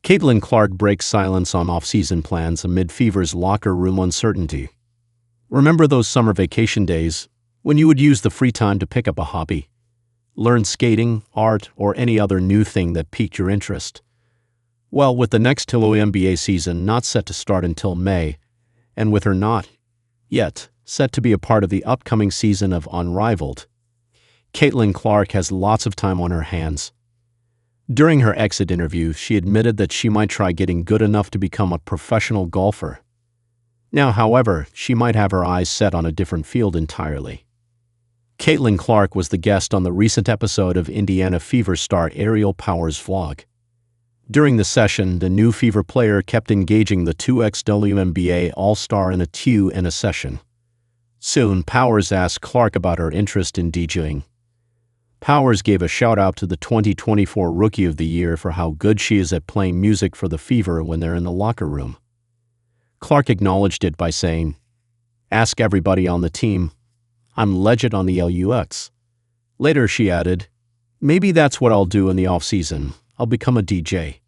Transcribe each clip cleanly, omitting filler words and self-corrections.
Caitlin Clark breaks silence on off-season plans amid Fever's locker room uncertainty. Remember those summer vacation days when you would use the free time to pick up a hobby, learn skating, art, or any other new thing that piqued your interest? Well, with the next WNBA season not set to start until May, and with her not yet set to be a part of the upcoming season of Unrivaled, Caitlin Clark has lots of time on her hands. During her exit interview, she admitted that she might try getting good enough to become a professional golfer. Now, however, she might have her eyes set on a different field entirely. Caitlin Clark was the guest on the recent episode of Indiana Fever star Aerial Power's vlog. During the session, the new Fever player kept engaging the 2x WNBA All-Star in a Q&A session. Soon, Powers asked Clark about her interest in DJing. Powers gave a shout-out to the 2024 Rookie of the Year for how good she is at playing music for the Fever when they're in the locker room. Clark acknowledged it by saying, "Ask everybody on the team. I'm legit on the LUX." Later, she added, "Maybe that's what I'll do in the off-season. I'll become a DJ."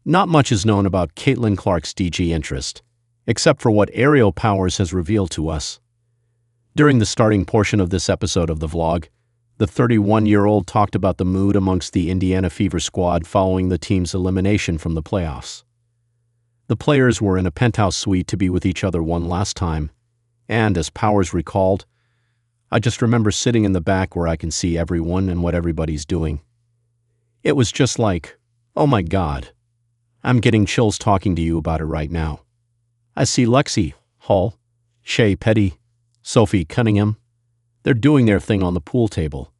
Not much is known about Caitlin Clark's DJ interest, except for what Aerial Powers has revealed to us. During the starting portion of this episode of the vlog, the 31-year-old talked about the mood amongst the Indiana Fever squad following the team's elimination from the playoffs. The players were in a penthouse suite to be with each other one last time, and as Powers recalled, "I just remember sitting in the back where I can see everyone and what everybody's doing. It was just like, oh my God, I'm getting chills talking to you about it right now. I see Lexi, Hall, Shea Petty, Sophie Cunningham. They're doing their thing on the pool table.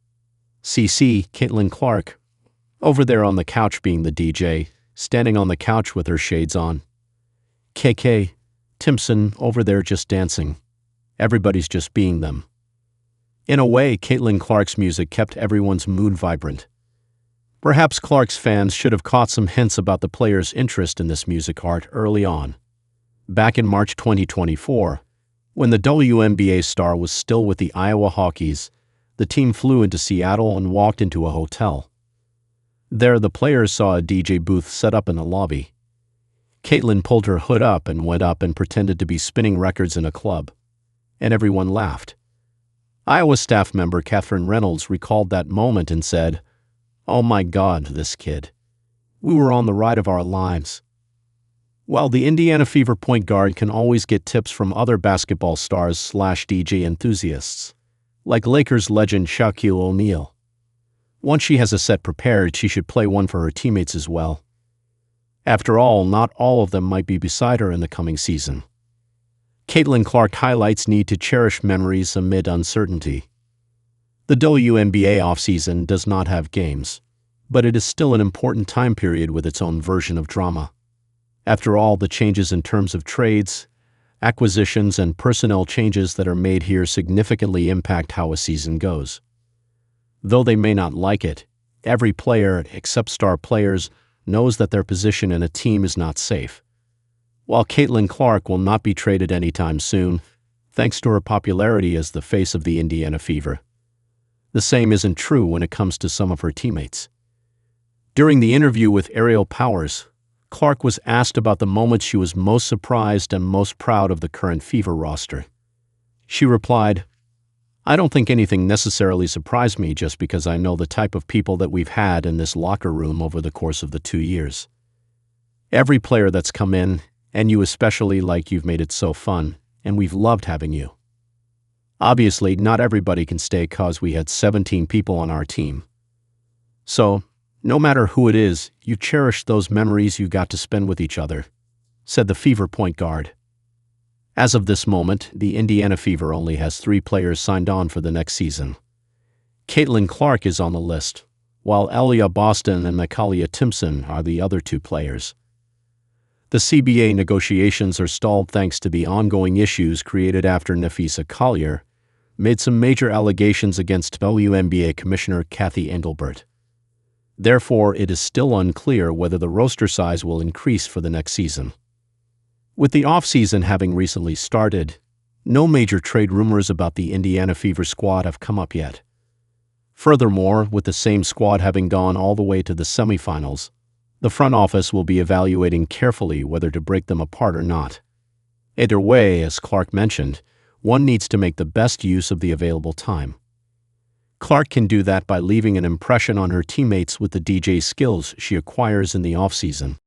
CC, Caitlin Clark, over there on the couch being the DJ, standing on the couch with her shades on. KK, Timpson over there just dancing. Everybody's just being them." In a way, Caitlin Clark's music kept everyone's mood vibrant. Perhaps Clark's fans should have caught some hints about the players' interest in this music art early on. Back in March 2024, when the WNBA star was still with the Iowa Hawkeyes, the team flew into Seattle and walked into a hotel. There, the players saw a DJ booth set up in the lobby. Caitlin pulled her hood up and went up and pretended to be spinning records in a club, and everyone laughed. Iowa staff member Catherine Reynolds recalled that moment and said, "Oh my God, this kid. We were on the ride of our lives." While the Indiana Fever point guard can always get tips from other basketball stars/DJ enthusiasts, like Lakers legend Shaquille O'Neal. Once she has a set prepared, she should play one for her teammates as well. After all, not all of them might be beside her in the coming season. Caitlin Clark highlights need to cherish memories amid uncertainty. The WNBA offseason does not have games, but it is still an important time period with its own version of drama. After all, the changes in terms of trades, acquisitions, and personnel changes that are made here significantly impact how a season goes. Though they may not like it, every player, except star players, knows that their position in a team is not safe. While Caitlin Clark will not be traded anytime soon, thanks to her popularity as the face of the Indiana Fever, the same isn't true when it comes to some of her teammates. During the interview with Aerial Powers, Clark was asked about the moments she was most surprised and most proud of the current Fever roster. She replied, "I don't think anything necessarily surprised me just because I know the type of people that we've had in this locker room over the course of the 2 years. Every player that's come in, and you especially, like you've made it so fun, and we've loved having you. Obviously, not everybody can stay cause we had 17 people on our team. So, no matter who it is, you cherish those memories you got to spend with each other," said the Fever point guard. As of this moment, the Indiana Fever only has 3 players signed on for the next season. Caitlin Clark is on the list, while Elia Boston and Mikalia Timpson are the other 2 players. The CBA negotiations are stalled thanks to the ongoing issues created after Nafisa Collier made some major allegations against WNBA Commissioner Kathy Engelbert. Therefore, it is still unclear whether the roster size will increase for the next season. With the offseason having recently started, no major trade rumors about the Indiana Fever squad have come up yet. Furthermore, with the same squad having gone all the way to the semifinals, The front office will be evaluating carefully whether to break them apart or not. Either way, as Clark mentioned, one needs to make the best use of the available time. Clark can do that by leaving an impression on her teammates with the DJ skills she acquires in the offseason.